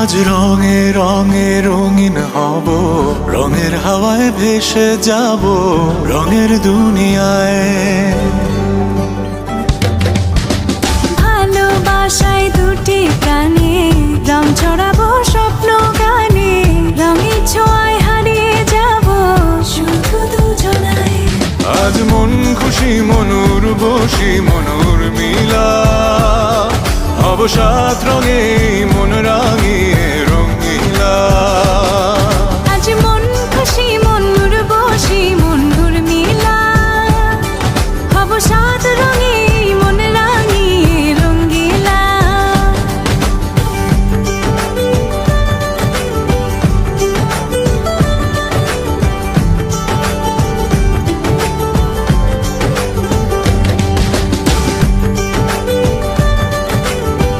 আজ রঙে রঙে রঙিন হব, রঙের হাওয়ায় ভেসে যাব রঙের দুনিয়ায়। ভালোবাসায় দুটি প্রাণে রং ছড়াবো স্বপ্ন গানে, রঙের ছোঁয়ায় হারিয়ে যাব শুধু দুজনায়। আজ মন খুশি মনুর বসি মনুর মিলা, হব সাত রঙে